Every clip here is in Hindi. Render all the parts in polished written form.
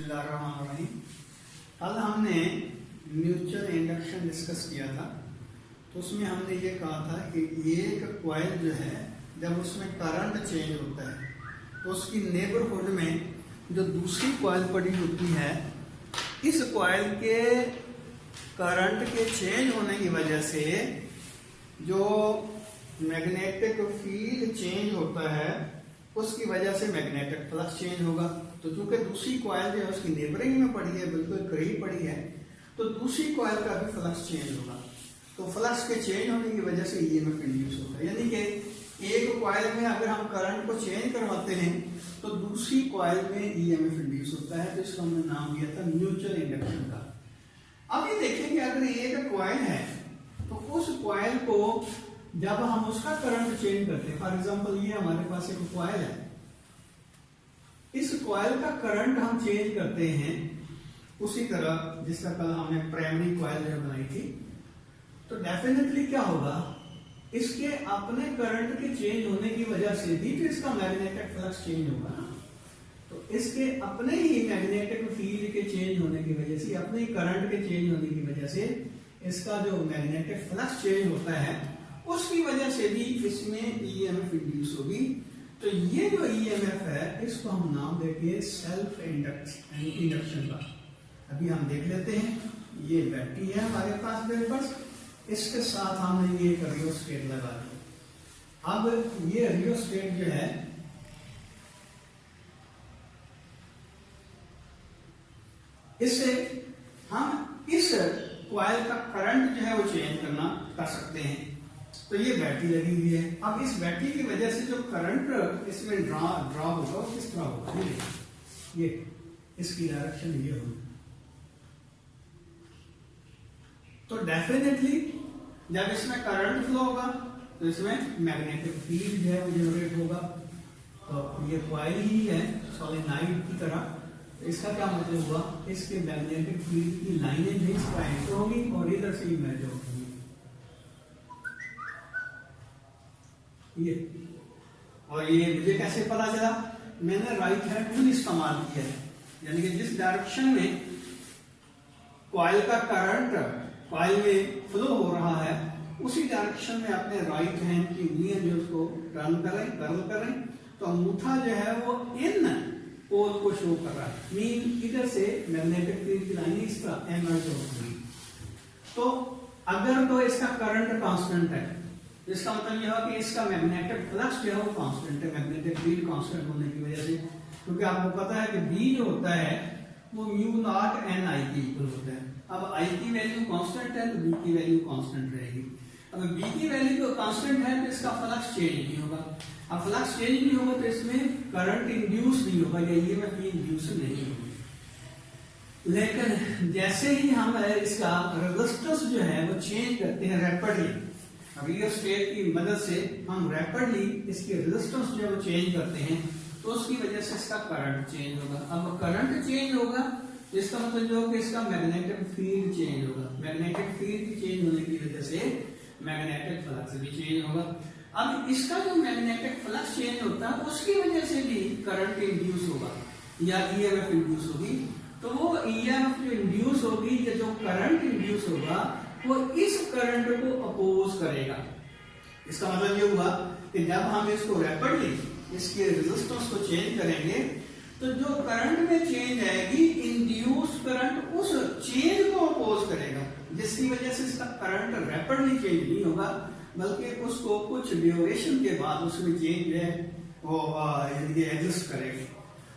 बिस्मिल्लाहिर्रहमानिर्रहीम। कल हमने म्यूचुअल इंडक्शन डिस्कस किया था, तो उसमें हमने ये कहा था कि एक कॉइल जो है जब उसमें करंट चेंज होता है तो उसकी नेबरहुड में जो दूसरी कॉइल पड़ी होती है, इस कॉइल के करंट के चेंज होने की वजह से जो मैग्नेटिक फील्ड चेंज होता है उसकी वजह से मैग्नेटिक फ्लक्स चेंज होगा। तो चूंकि दूसरी कॉइल जो है उसकी नेबरिंग में पड़ी है, बिल्कुल करीब पड़ी है, तो दूसरी कॉइल का भी फ्लक्स चेंज होगा। तो फ्लक्स के चेंज होने की वजह से ईएमएफ इंड्यूस होता है। यानी कि एक कॉइल में अगर हम करंट को चेंज करवाते हैं तो दूसरी कॉइल में ईएमएफ इंड्यूस होता है। तो इसका हमने नाम दिया था म्यूचुअल इंडक्शन का। अब ये देखेंगे, अगर एक कॉइल है तो उस कॉइल को जब हम उसका करंट चेंज करते हैं, फॉर एग्जांपल ये हमारे पास एक कॉइल है, इस कॉइल का करंट हम चेंज करते हैं उसी तरह जिसका कल हमने प्राइमरी कॉइल जो बनाई थी, तो डेफिनेटली क्या होगा, इसके अपने करंट के चेंज होने की वजह से भी तो इसका मैग्नेटिक फ्लक्स चेंज होगा ना। तो इसके अपने ही मैग्नेटिक फील्ड के चेंज होने की वजह से, अपने करंट के चेंज होने की वजह से इसका जो मैग्नेटिक फ्लक्स चेंज होता है उसकी वजह से भी इसमें ईएमएफ इंड्यूस होगी। तो ये जो ईएमएफ है इसको हम नाम देंगे सेल्फ इंडक्शन का। अभी हम देख लेते हैं, ये बैटरी है हमारे पास वेपर्स, इसके साथ हमने ये रियोस्टेट लगा दिया। अब ये रियोस्टेट जो है इससे हम इस कॉइल का करंट जो है वो चेंज कर सकते हैं। तो ये बैटरी लगी हुई है। अब इस बैटरी की वजह से जो करंट इसमें ड्रॉ होगा वो किस तरह होगा, ये इसकी डायरेक्शन ये होगी। तो डेफिनेटली जब इसमें करंट फ्लो होगा तो इसमें मैग्नेटिक फील्ड जो है वो जनरेट होगा। तो ये कॉइल ही है सोलेनॉइड की तरह, तो इसका क्या मतलब हुआ, इसके मैग्नेटिक फील्ड की लाइनें जो इस पर एंटर होंगी और इधर से इमर्ज होगी। ये और ये मुझे कैसे पता चला, मैंने राइट हैंड रूल इस्तेमाल किया है। यानी कि जिस डायरेक्शन में कॉइल का करंट कॉइल में फ्लो हो रहा है उसी डायरेक्शन में अपने राइट हैंड की उंगलियां जो उसको टर्न करें, कर्ल करें, तो अंगूठा जो है वो इन पोल को शो कर रहा है। मीन इधर से मैग्नेटिक फील्ड की लाइन इस तरह एमर्ज होगी। तो अगर तो इसका करंट कांस्टेंट है, इसका मतलब यह है कि इसका मैग्नेटिक फ्लक्स जो है वो कांस्टेंट है, मैग्नेटिक फील्ड कांस्टेंट होने की वजह से। क्योंकि आपको पता है कि बी जो होता है वो म्यू नॉट एन आई के इक्वल होता है। अब आई की वैल्यू कांस्टेंट है तो बी की वैल्यू कांस्टेंट रहेगी। अगर बी की वैल्यू तो कांस्टेंट है तो इसका फ्लक्स चेंज नहीं होगा। अब फ्लक्स चेंज नहीं होगा तो इसमें करंट इंड्यूस नहीं होगा, या ईएमएफ इंड्यूस नहीं होगी। लेकिन जैसे ही हम इसका रेजिस्टेंस जो है वो चेंज करते हैं रैपिडली, रियोस्टेट की मदद से हम रैपिडली इसकी रेजिस्टेंस जो है वो चेंज करते हैं, तो उसकी वजह से इसका करंट चेंज होगा। अब करंट चेंज होगा इसका मतलब जो कि इसका मैग्नेटिक फील्ड चेंज होगा। मैग्नेटिक फील्ड चेंज होने की वजह से मैग्नेटिक फ्लक्स भी चेंज होगा। अब इसका जो मैग्नेटिक फ्लक्स चेंज होता है उसकी वजह से भी करंट इंड्यूस होगा या ईएमएफ इंड्यूस होगी। तो वो ईएमएफ जो इंड्यूस होगी या जो करंट इंड्यूस होगा वो इस करंट को अपोज करेगा। इसका मतलब ये हुआ कि जब हम इसको रैपिडली इसके रेजिस्टेंस को चेंज करेंगे तो जो करंट में चेंज आएगी, इंड्यूस करंट उस चेंज को अपोज करेगा, जिसकी वजह से इसका करंट रैपिडली चेंज नहीं होगा बल्कि उसको कुछ ड्यूरेशन के बाद उसमें चेंज है वो एग्जिस्ट करेगा।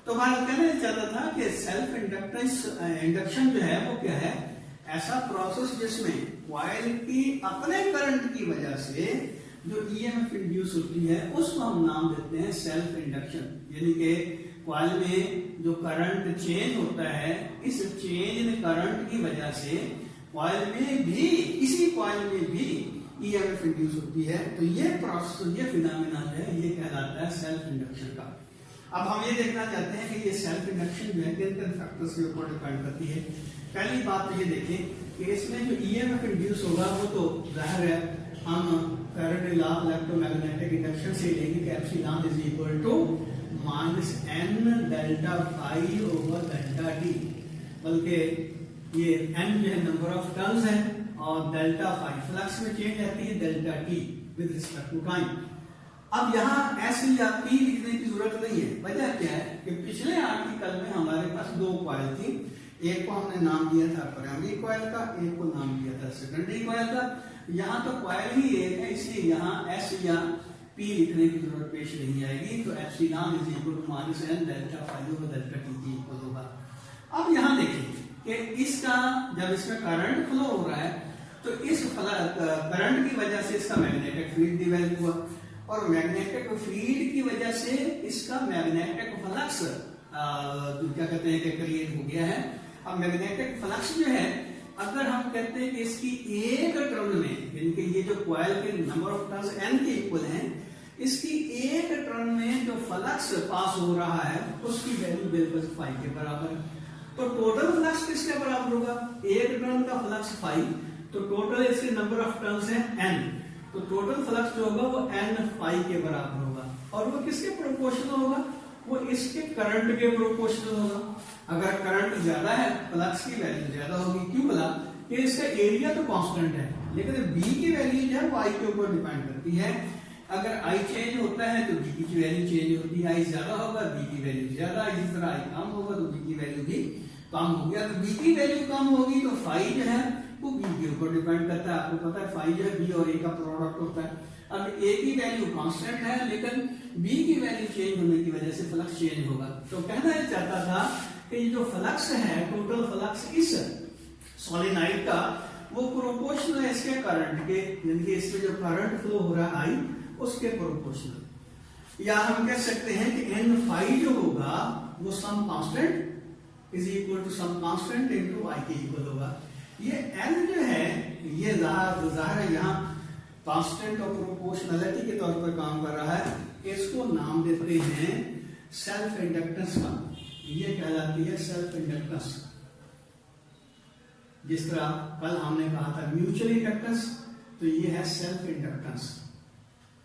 तो बात कहना चाहता था कि सेल्फ इंडक्शन जो है वो क्या है, ऐसा प्रोसेस जिसमें कॉइल की अपने करंट की वजह से जो ईएमएफ इंड्यूस होती है उसको हम नाम देते हैं सेल्फ इंडक्शन। यानी कि कॉइल में जो करंट चेंज होता है, इस चेंज करंट की वजह से कॉइल में भी, इसी कॉइल में भी ईएमएफ इंड्यूस होती है। तो ये प्रोसेस, ये फिनोमेना है, ये कहलाता है सेल्फ इंडक्शन का। अब हम ये देखना चाहते हैं कि ये सेल्फ इंडक्शन जो है किन किन फैक्टर्स के ऊपर डिपेंड करती है। पहली बात तो ये देखें कि इसमें जो ईएमएफ इंड्यूस होगा वो तो जाहिर है हम Faraday law of electromagnetic induction से लेंगे कि epsilon is equal to -n delta phi over delta T. बल्कि ये n जो है नंबर ऑफ टर्न्स है और डेल्टा फाई फ्लक्स में चेंज आती है delta T with respect to time. अब यहाँ एस या पी लिखने की जरूरत नहीं है। वजह क्या है कि पिछले आर्टिकल में हमारे पास दो कॉइल थी, एक को हमने नाम दिया था प्राइमरी कॉइल का, एक को नाम दिया था सेकेंडरी कॉइल का। यहाँ तो कॉइल ही एक है, इसलिए यहाँ एस या पी लिखने की जरूरत पेश नहीं आएगी। तो epsilon is equal to minus N delta phi over delta T की इक्वल होगा। अब यहाँ देखिए कि इसका जब इसमें करंट फ्लो हो रहा है तो इस करंट की वजह से इसका मैग्नेटिक फील्ड डिवेल्प हुआ और मैग्नेटिक फील्ड की वजह से इसका मैग्नेटिक फ्लक्स क्या कहते हैं कि क्रिएट हो गया है। अब मैग्नेटिक फ्लक्स जो है अगर हम कहते हैं कि इसकी एक टर्न में, यानी कि ये जो कॉइल के नंबर ऑफ टर्न्स n के इक्वल हैं, इसकी एक टर्न में जो फ्लक्स पास हो रहा है उसकी वैल्यू बिल्कुल फाई के बराबर है। तो टोटल फ्लक्स किसके बराबर होगा? एक टर्न का फ्लक्स फाई, तो टोटल इसके नंबर ऑफ टर्न्स है n, तो टोटल फ्लक्स जो होगा वो n फाई के बराबर होगा। और वो किसके प्रोपोर्शनल होगा? वो इसके करंट के प्रोपोर्शनल होगा। अगर करंट ज्यादा है फ्लक्स की वैल्यू ज्यादा होगी। क्यों बोला? कि इसका एरिया तो कांस्टेंट है, लेकिन b की वैल्यू जो है वो i के ऊपर डिपेंड करती है। अगर i चेंज होता है तो b की वैल्यू चेंज होती है, i ज्यादा होगा b की वैल्यू ज्यादा, इसी तरह i कम होगा तो b की वैल्यू भी कम हो गया। तो b की वैल्यू कम होगी तो फाई जो है वो b के ऊपर डिपेंड करता है। आपको पता है फाई जो है b और a का प्रोडक्ट होता है। अब a की वैल्यू कांस्टेंट है लेकिन b की वैल्यू चेंज होने की वजह से फ्लक्स चेंज होगा। तो कहना ये चाहता था कि ये जो फ्लक्स है, टोटल फ्लक्स इस सोलेनॉइड का वो प्रोपोर्शनल है इसके करंट के, यानी कि इसमें जो करंट फ्लो हो रहा है i उसके प्रोपोर्शनल। या हम कह सकते हैं कि n फाई जो होगा वो some constant is equal to some constant into i के इक्वल होगा। ये n जो है ये जाहिर है यहाँ कांस्टेंट और प्रोपोर्शनलिटी के तौर पर काम कर रहा है। इसको नाम देते हैं सेल्फ इंडक्टेंस का, ये कहलाती है सेल्फ इंडक्टेंस। जिस तरह कल हमने कहा था म्यूचुअल इंडक्टेंस, तो ये है सेल्फ इंडक्टेंस।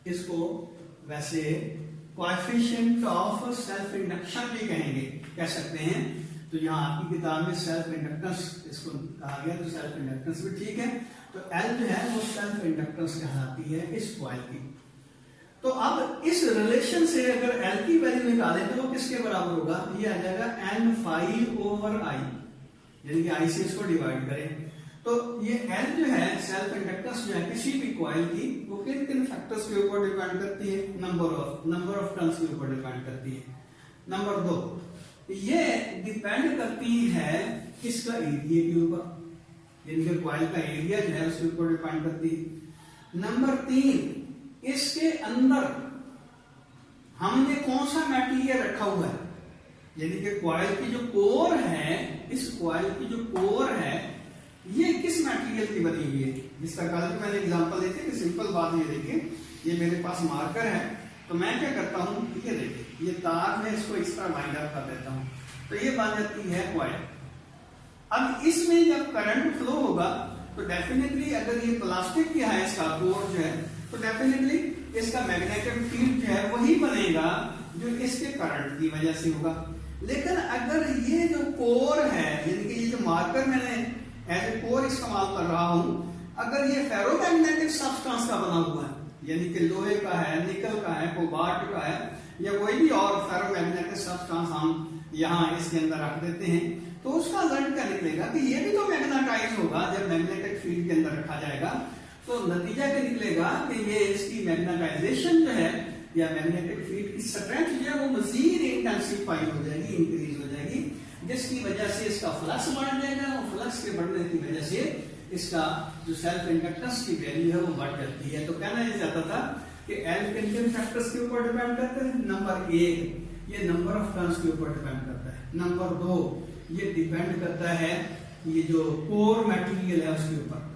इसको वैसे कोएफिशिएंट ऑफ सेल्फ इंडक्शन भी कहेंगे, कह सकते हैं। तो यहाँ आपकी किताब में सेल्फ इंडक्टेंस इसको कहा गया, तो सेल्फ इंडक्टेंस भी ठीक है। तो L जो है वो सेल्फ इंडक्टेंस कहलाती है इस कॉइल की। तो अब इस रिलेशन से अगर L की वैल्यू निकालें तो वो किसके बराबर होगा? ये आ जाएगा n फाई ओवर i, यानी कि i से इसको डिवाइड करें तो ये L जो है सेल्फ इंडक्टेंस जो है किसी भी कॉइल की वो किन किन फैक्टर्स के ऊपर डिपेंड करती है? नंबर ऑफ टर्न्स के ऊपर डिपेंड करती है। नंबर 2, ये डिपेंड करती है किसका? एरिया के ऊपर, यानी कि कॉइल का एरिया जो है उसके ऊपर डिपेंड करती है। नंबर 3, इसके अंदर हमने कौन सा मटेरियल रखा हुआ है, यानी कि कॉइल की जो कोर है, इस कॉइल की जो कोर है ये किस मटेरियल की बनी हुई है। जिस तरह की मैंने एग्जांपल दी थी कि सिंपल बात ये देखिए, ये मेरे पास मार्कर है तो मैं क्या करता हूं, ये देखिए ये तार में इसको इस तरह वाइंड अप कर देता हूं तो ये बन जाती है कॉइल। अब इसमें जब करंट फ्लो होगा तो डेफिनेटली अगर ये प्लास्टिक की है इसका कोर जो है तो डेफिनेटली इसका मैग्नेटिक फील्ड जो है वही बनेगा जो इसके करंट की वजह से होगा। लेकिन अगर ये जो कोर है, यानी कि ये जो मार्कर मैंने एज ए कोर इस्तेमाल कर रहा हूं, अगर ये फेरोमैग्नेटिक सब्सटेंस का बना हुआ है, यानी कि लोहे का है, निकल का है, कोबाल्ट का है या कोई भी और फेरोमैग्नेटिक सब्सटेंस हम यहाँ इसके अंदर रख देते हैं तो उसका रिजल्ट क्या निकलेगा कि ये भी तो मैग्नेटाइज होगा। जब मैग्नेटिक फील्ड के अंदर रखा जाएगा तो नतीजा क्या निकलेगा कि ये इसकी मैग्नेटाइजेशन जो है या मैग्नेटिक फील्ड की स्ट्रेंथ जो है वो मजीद इंटेंसिफाई हो जाएगी, इंक्रीज हो जाएगी, जिसकी वजह से इसका फ्लक्स बढ़ जाएगा और फ्लक्स के बढ़ने की वजह से इसका जो सेल्फ इंडक्टेंस की वैल्यू है वो बढ़ जाती है। तो कहना ये चाहता था कि L किन किन फैक्टर्स के ऊपर डिपेंड करते हैं? नंबर 1, ये नंबर ऑफ टर्न्स के ऊपर डिपेंड करता है। नंबर 2, ये डिपेंड करता है ये जो कोर मटेरियल है उसके ऊपर,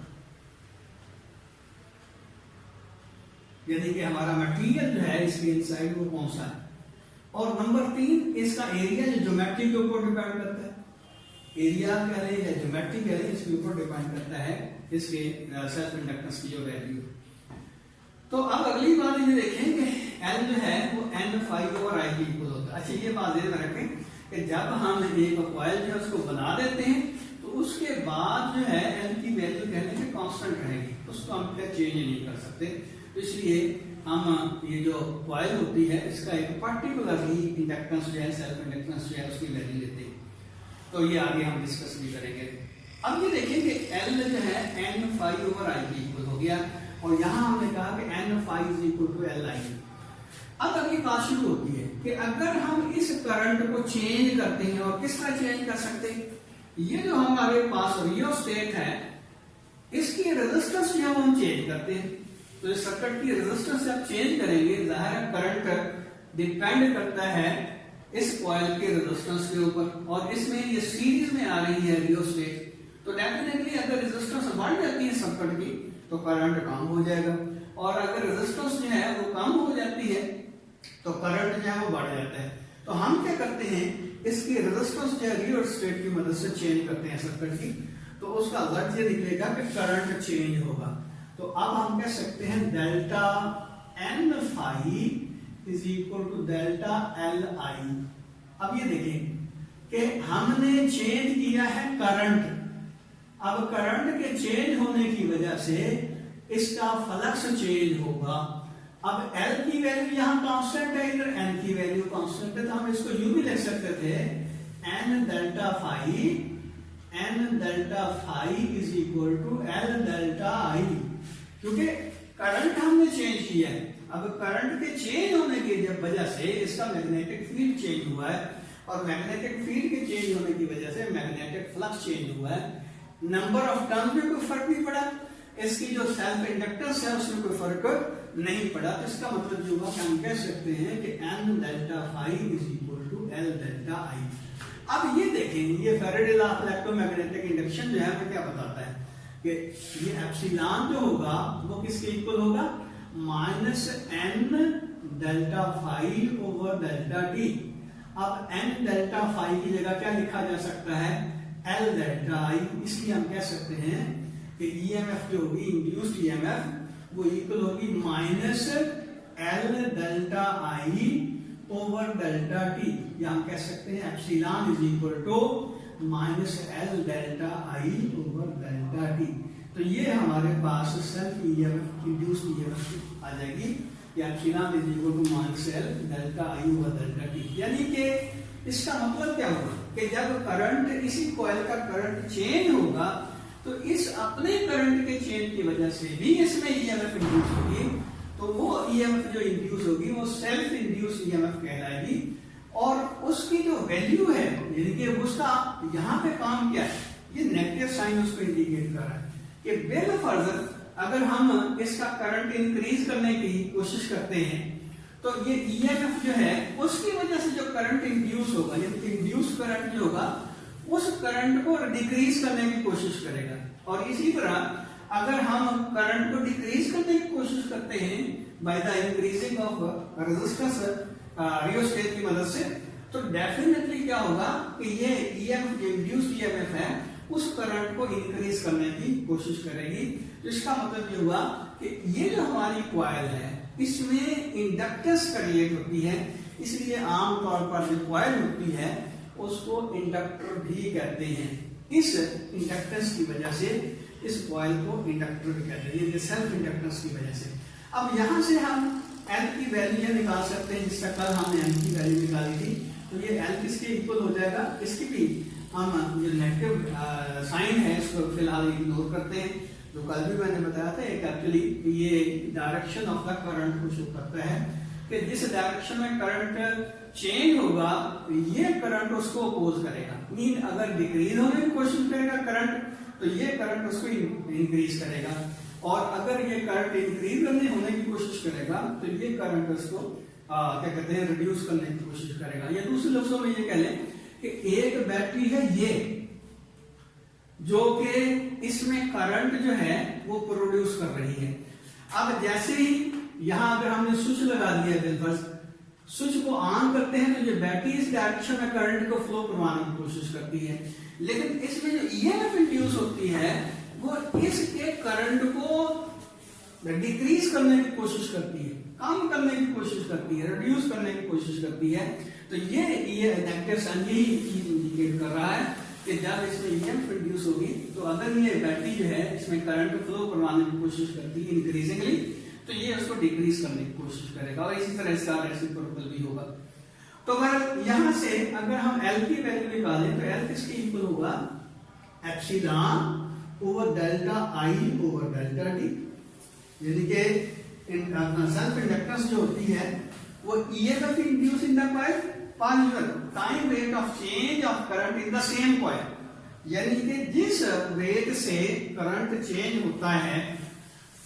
यानी कि हमारा मटेरियल जो है इसके इनसाइड वो कौन सा है। और नंबर 3, इसका एरिया जो ज्योमेट्री के ऊपर डिपेंड करता है। एरिया कह रहे हैं या ज्योमेट्री कह रहे हैं, इसके ऊपर डिपेंड करता है इसके सेल्फ इंडक्टेंस की जो वैल्यू। तो अब अगली बात ये देखें कि L जो है वो n फाई ओवर i के इक्वल होता है। अच्छा ये बात ध्यान रखें कि जब हम एक कॉइल जो है उसको बना देते हैं तो उसके बाद जो है एल की वैल्यू कहने के कांस्टेंट रहेगी, उसको हम फिर चेंज नहीं कर सकते। तो इसलिए हम ये जो कॉइल होती है इसका एक पर्टिकुलरली इंडक्टेंस जो है, सेल्फ इंडक्टेंस जो है उसकी वैल्यू लेते हैं। तो ये आगे हम डिस्कस भी करेंगे। अब ये देखें कि एल जो है एन फाई ओवर आई के इक्वल हो गया, और यहां हमने कहा कि N phi is equal to L I. अब अगली बात शुरू होती है कि अगर हम इस करंट को चेंज करते हैं, और किस तरह चेंज कर सकते हैं, ये जो हमारे पास रियोस्टेट है इसकी रेजिस्टेंस जो हम चेंज करते हैं। तो इस सर्किट की रेजिस्टेंस जब चेंज करेंगे, जाहिर करंट डिपेंड करता है इस कॉइल के रेजिस्टेंस के ऊपर, और इसमें ये सीरीज में आ रही है रियोस्टेट, तो डेफिनेटली अगर रेजिस्टेंस बढ़ जाती है सर्किट की तो करंट कम हो जाएगा, और अगर रेजिस्टेंस जो है वो कम हो जाती है तो करंट जो है वो बढ़ जाता है। तो हम क्या करते हैं, इसकी रेजिस्टेंस जो है रियोस्टेट की मदद से चेंज करते हैं सर्किट की, तो उसका रिजल्ट ये निकलेगा कि करंट चेंज होगा। तो अब हम कह सकते हैं delta N phi is equal to delta L I. अब ये देखें कि हमने चेंज किया है करंट, अब करंट के चेंज होने की वजह से इसका फ्लक्स चेंज होगा। अब L की वैल्यू यहां कांस्टेंट है, इधर N की वैल्यू कांस्टेंट है, तो हम इसको यूं भी लिख सकते थे N delta phi is equal to L delta I, क्योंकि करंट हमने चेंज किया है। अब करंट के चेंज होने की वजह से इसका मैग्नेटिक फील्ड चेंज हुआ है, और मैग्नेटिक फील्ड के चेंज होने की वजह से मैग्नेटिक फ्लक्स चेंज हुआ है। नंबर ऑफ टर्न्स में कोई फर्क नहीं पड़ा, इसकी जो सेल्फ इंडक्टेंस है उसमें कोई फर्क नहीं पड़ा। तो इसका मतलब जो हुआ कि हम कह सकते हैं कि N delta phi is equal to L delta I. अब ये देखें, ये Faraday law of electromagnetic induction जो है वो क्या बताता है कि ये एप्सिलॉन जो होगा वो किसके इक्वल होगा, minus N delta phi over delta T. अब N डेल्टा फाई की जगह क्या लिखा जा सकता है, L डेल्टा आई। इसलिए हम कह सकते हैं कि ईएमएफ जो होगी, इंड्यूस्ड ईएमएफ, वो इक्वल होगी minus L delta I over delta T, या हम कह सकते हैं epsilon is equal to minus L delta I over delta T. तो ये हमारे पास सेल्फ ईएमएफ, इंड्यूस्ड ईएमएफ आ जाएगी, या epsilon is equal to minus L delta I over delta T. यानी कि इसका मतलब क्या होगा कि जब करंट, इसी कॉइल का करंट चेंज होगा तो इस अपने करंट के चेंज की वजह से भी इसमें ईएमएफ इंड्यूस होगी, तो वो ईएमएफ जो इंड्यूस होगी वो सेल्फ इंड्यूस ईएमएफ कहलाएगी, और उसकी जो वैल्यू है, यानी कि उसका यहाँ पे काम क्या है, ये नेगेटिव साइन उसको इंडिकेट कर रहा है कि बिल फर्दर अगर हम इसका करंट इंक्रीज करने की कोशिश करते हैं तो ये ईएमएफ जो है उसकी वजह से जो करंट इंड्यूस होगा, यानी इंड्यूस करंट जो होगा उस करंट को डिक्रीज करने की कोशिश करेगा। और इसी तरह अगर हम करंट को डिक्रीज करने की कोशिश करते हैं by the increasing of resistance rheostat की मदद से, तो डेफिनेटली क्या होगा कि ये ईएमएफ, जो इंड्यूस्ड ईएमएफ है, उस करंट को इंक्रीज करने की कोशिश करेगी। तो इसका मतलब ये हुआ कि ये जो हमारी कॉइल है इसमें इंडक्टेंस क्रिएट होती है, इसलिए आमतौर पर जो कॉइल होती है उसको इंडक्टर भी कहते हैं। इस इंडक्टेंस की वजह से इस कॉइल को इंडक्टर भी कहते हैं, ये सेल्फ इंडक्टेंस की वजह से। अब यहां से हम L की वैल्यू निकाल सकते हैं, जिसका कल हमने L की वैल्यू निकाली थी, तो ये L किसके इक्वल हो जाएगा, इसकी भी हम जो नेगेटिव साइन है इसको फिलहाल इग्नोर करते हैं, जो कल भी मैंने बताया था। एक एक्चुअली ये डायरेक्शन ऑफ द करंट को शो करता है कि जिस डायरेक्शन में करंट चेंज होगा ये करंट उसको अपोज करेगा, मीन अगर डिक्रीज होने की कोशिश करेगा करंट तो ये करंट उसको इंक्रीज करेगा, और अगर ये करंट इंक्रीज होने की कोशिश करेगा तो ये करंट उसको क्या कहते हैं, रिड्यूस करने की कोशिश करेगा। या दूसरे लफ्जों में ये कह लें कि एक बैटरी है ये, जो कि इसमें करंट जो है वो प्रोड्यूस कर रही है। अब जैसे ही यहां अगर हमने स्विच लगा दिया, बिल्कुल स्विच को ऑन करते हैं तो ये बैटरी इस डायरेक्शन में करंट को फ्लो करवाने की कोशिश करती है, लेकिन इसमें जो ईएमएफ इंड्यूस होती है वो इसके करंट को डिक्रीज करने की कोशिश करती है, कम करने की कोशिश करती है, रिड्यूस करने की कोशिश करती है। तो ये इंडक्टेंस यही चीज इंडिकेट कर रहा है कि जब इसमें ईएमएफ इंड्यूस होगी तो अगर ये बैटरी जो है इसमें करंट फ्लो करवाने की कोशिश करती है इंक्रीजिंगली, तो ये उसको डिक्रीज करने की कोशिश करेगा और इसी तरह इसका रेसिप्रोकल भी होगा। तो अगर यहां से अगर हम एल की वैल्यू निकालें तो एल किसके इक्वल होगा, epsilon over delta I over delta T, यानी कि सेल्फ इंडक्टेंस जो होती है वो EMF induce in the coil पर time rate of change of current in the same coil, यानी कि जिस रेट से करंट चेंज होता है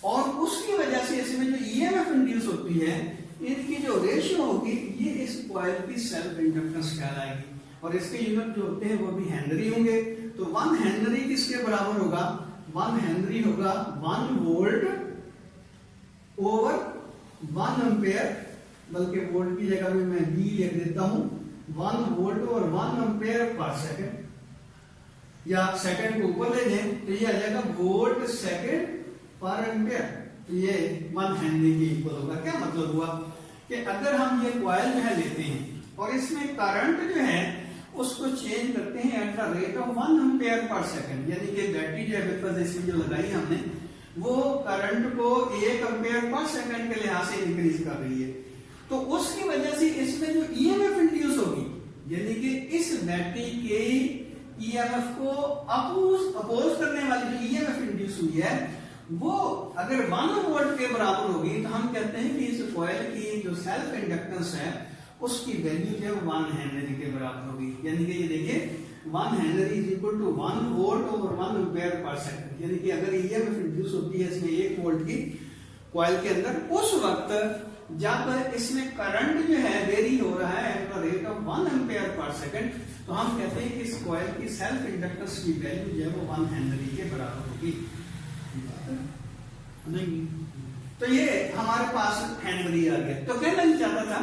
और उसकी वजह से इसमें जो ईएमएफ इंड्यूस होती है इनकी जो रेशियो होगी ये इस कॉइल की सेल्फ इंडक्टेंस कहलाएगी। और इसके यूनिट जो होते हैं वो भी हेनरी होंगे। तो 1 हेनरी किसके बराबर होगा, 1 हेनरी होगा 1 वोल्ट ओवर 1 एम्पेयर, बल्कि वोल्ट की जगह में मैं V लिख देता हूं, 1 वोल्ट ओवर 1 एम्पेयर पर सेकंड, या सेकंड को ऊपर ले लें तो ये आ जाएगा वोल्ट सेकंड पर एम्पेयर। तो ये 1 हेनरी के इक्वल होगा। क्या मतलब हुआ कि अगर हम ये कॉइल जो है लेते हैं और इसमें करंट जो है उसको चेंज करते हैं at the rate of 1 ampere पर सेकंड, यानी कि बैटरी जो है बिल्कुल इसमें जो लगाई हमने वो करंट को 1 एम्पेयर पर सेकंड के लिहाज से इंक्रीज कर रही है, तो उसकी वजह से इसमें जो ईएमएफ इंड्यूस होगी, यानी कि इस बैटरी के ईएमएफ को अपोज करने वाली जो ईएमएफ इंड्यूस हुई है वो अगर 1 वोल्ट के बराबर होगी तो हम कहते हैं कि इस कॉइल की जो सेल्फ इंडक्टेंस है उसकी वैल्यू जो है 1 हेनरी के बराबर होगी। यानी कि ये देखिए 1 henry is equal to 1 volt over 1 ampere पर सेकंड, यानी कि अगर ईएमएफ इंड्यूस होती है इसमें 1 वोल्ट की कॉइल के अंदर, उस वक्त जब इसमें करंट जो है वेरी हो रहा है at the rate of 1 ampere पर सेकंड, तो हम कहते हैं कि इस कॉइल की सेल्फ इंडक्टेंस की वैल्यू जो है वो 1 हेनरी के बराबर होगी। नहीं, तो ये हमारे पास हेनरी आ गया। तो कहना नहीं चाहता था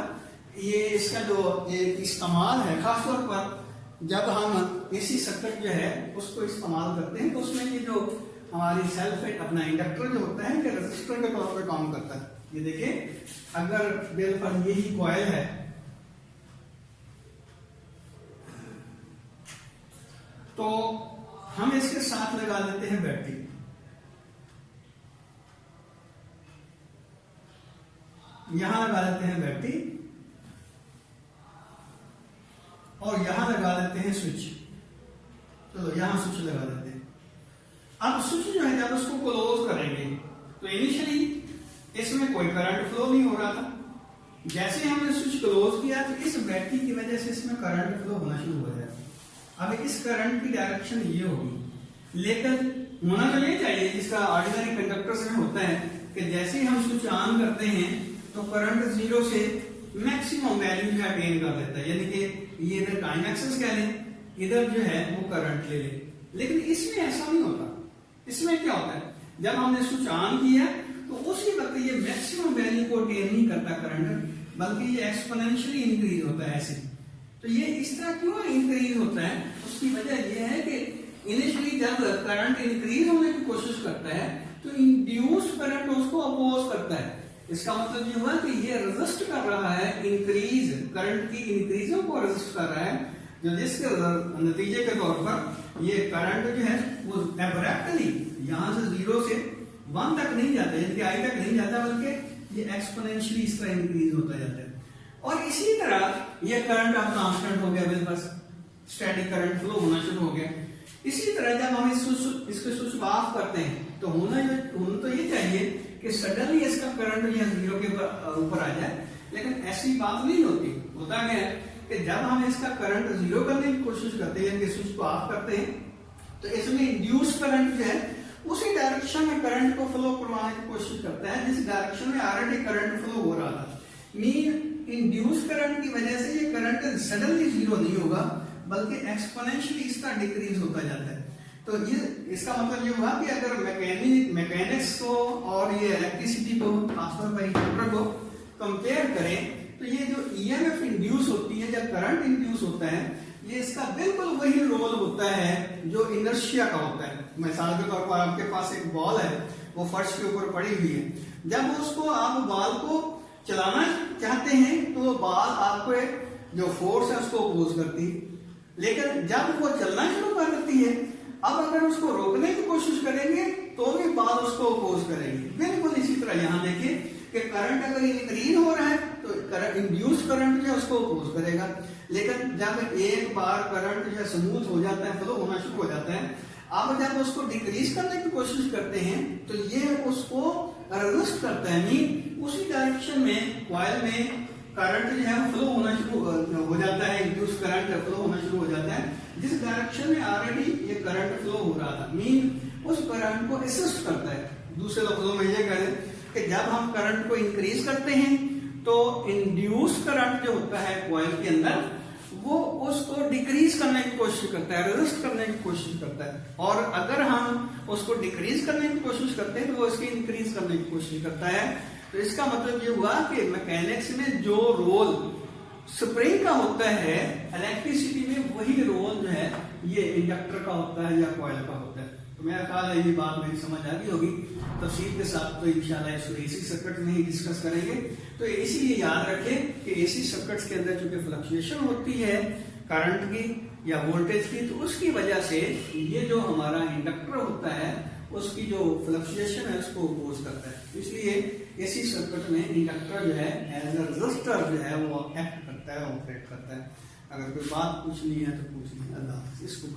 ये इसका जो ये इस्तेमाल है खासतौर पर जब हम एसी सर्किट जो है उसको इस्तेमाल करते हैं तो उसमें ये जो हमारी सेल्फ अपना इंडक्टर जो होता है ये रेजिस्टर के तौर पर काम करता है। ये देखिए अगर बिल्कुल यही कॉइल है तो हम इसके साथ लगा देते हैं बैटरी, यहां लगा देते हैं बैटरी और यहां लगा देते हैं स्विच। चलो यहां स्विच लगा देते हैं। अब स्विच जो है जब उसको क्लोज करेंगे तो इनिशियली इसमें कोई करंट फ्लो नहीं हो रहा था, जैसे हमने स्विच क्लोज किया तो इस बैटरी की वजह से इसमें करंट फ्लो होना शुरू हो जाएगा। अब इस करंट की डायरेक्शन ये होगी, लेकिन होना तो ये चाहिए जिसका ऑर्डिनरी कंडक्टर्स में होता है कि जैसे ही हम स्विच ऑन करते हैं तो करंट 0 से मैक्सिमम वैल्यू जो अटेन कर लेता है, यानी कि ये इधर टाइम एक्सेस कह लें, इधर जो है वो करंट ले ले। लेकिन इसमें ऐसा नहीं होता। इसमें क्या होता है जब हमने स्विच ऑन किया तो उसी वक्त ये मैक्सिमम वैल्यू को अटेन नहीं करता करंट, बल्कि ये एक्सपोनेंशियली इंक्रीज होता है ऐसे। तो ये इस तरह क्यों इंक्रीज होता है, उसकी वजह यह है कि इनिशियली जब करंट इंक्रीज होने की कोशिश करता है तो इंड्यूस्ड करंट उसको अपोज करता है। इसका मतलब ये हुआ कि ये रेजिस्ट कर रहा है इंक्रीज करंट की इंक्रीजों को रेजिस्ट कर रहा है, जो जिसके नतीजे के तौर पर ये करंट जो है वो एब्रैप्टली यहां से 0 से 1 तक नहीं जाता, यानी कि आई तक नहीं जाता, बल्कि ये एक्सपोनेंशियली इस तरह इंक्रीज होता जाता है। और इसी तरह ये करंट अब कांस्टेंट हो गया, बिल्कुल स्टैटिक करंट फ्लो होना शुरू हो गया। इसी तरह जब हम इसको स्विच ऑफ करते हैं तो होना तो ये चाहिए कि सडनली इसका करंट यहाँ 0 के ऊपर आ जाए, लेकिन ऐसी बात नहीं होती। होता क्या है कि जब हम इसका करंट 0 करने की कोशिश करते हैं, यानी स्विच को ऑफ करते हैं, तो इसमें इंड्यूस करंट जो है उसी डायरेक्शन में करंट को फ्लो करवाने की कोशिश करता है जिस डायरेक्शन में ऑलरेडी करंट फ्लो हो रहा था। मीन इंड्यूस करंट की वजह से ये करंट सडनली 0 नहीं होगा, बल्कि एक्सपोनेंशियली इसका डिक्रीज होता जाता है। तो ये इसका मतलब ये हुआ कि अगर मैकेनिक्स को और ये इलेक्ट्रिसिटी को खासतौर पर इंडक्टर को कंपेयर करें तो ये जो ईएमएफ इंड्यूस होती है, जब करंट इंड्यूस होता है, ये इसका बिल्कुल वही रोल होता है जो इनर्शिया का होता है। मिसाल के तौर पर आपके पास एक बॉल है, वो फर्श के ऊपर पड़ी हुई है। जब उसको आप बॉल को चलाना चाहते हैं तो बॉल आपको एक जो फोर्स है उसको अपोज करती है, लेकिन जब वो चलना शुरू कर देती है, अब अगर उसको रोकने की कोशिश करेंगे तो भी बाल उसको अपोज करेंगे। बिल्कुल इसी तरह यहाँ देखिए कि करंट अगर इंक्रीज हो रहा है तो इंड्यूस करंट जो है उसको अपोज करेगा, लेकिन जब एक बार करंट जो है स्मूथ हो जाता है, फ्लो होना शुरू हो जाता है, अब जब उसको डिक्रीज करने की कोशिश करते हैं तो ये उसको रेजिस्ट करता है, मीन उसी डायरेक्शन में कॉइल में करंट जो है फ्लो होना शुरू हो जाता है, इंड्यूस करंट फ्लो होना शुरू हो जाता है जिस डायरेक्शन में ऑलरेडी ये करंट फ्लो हो रहा था, मीन उस करंट को असिस्ट करता है। दूसरे लफ्जों में ये कहें कि जब हम करंट को इंक्रीज करते हैं तो इंड्यूस करंट जो होता है कॉइल के अंदर वो उसको डिक्रीज करने की कोशिश करता है, रेजिस्ट करने की कोशिश करता है, और अगर हम उसको डिक्रीज करने की कोशिश करते हैं तो वो इसकी इंक्रीज करने की कोशिश करता है। तो इसका मतलब ये हुआ कि मैकेनिक्स में जो रोल स्प्रिंग का होता है इलेक्ट्रिसिटी में, वही रोल जो है ये इंडक्टर का होता है या कॉइल का होता है। तो मेरा ख्याल है ये बात मेरी समझ आ गई होगी। तफसील के साथ तो इंशाल्लाह इसको एसी सर्किट में ही डिस्कस करेंगे। तो इसीलिए याद रखें कि एसी सर्किट्स के अंदर चूंकि फ्लक्चुएशन होती है करंट की या वोल्टेज की, तो उसकी वजह से ये जो हमारा इंडक्टर होता है उसकी जो फ्लक्चुएशन है उसको अपोज करता है। इसलिए एसी सर्किट में इंडक्टर जो है एज अ रेजिस्टर जो है वो एक्ट करता है, ऑपरेट करता है। अगर कोई बात पूछनी है तो पूछिए। अल्लाह हाफिज़। इसको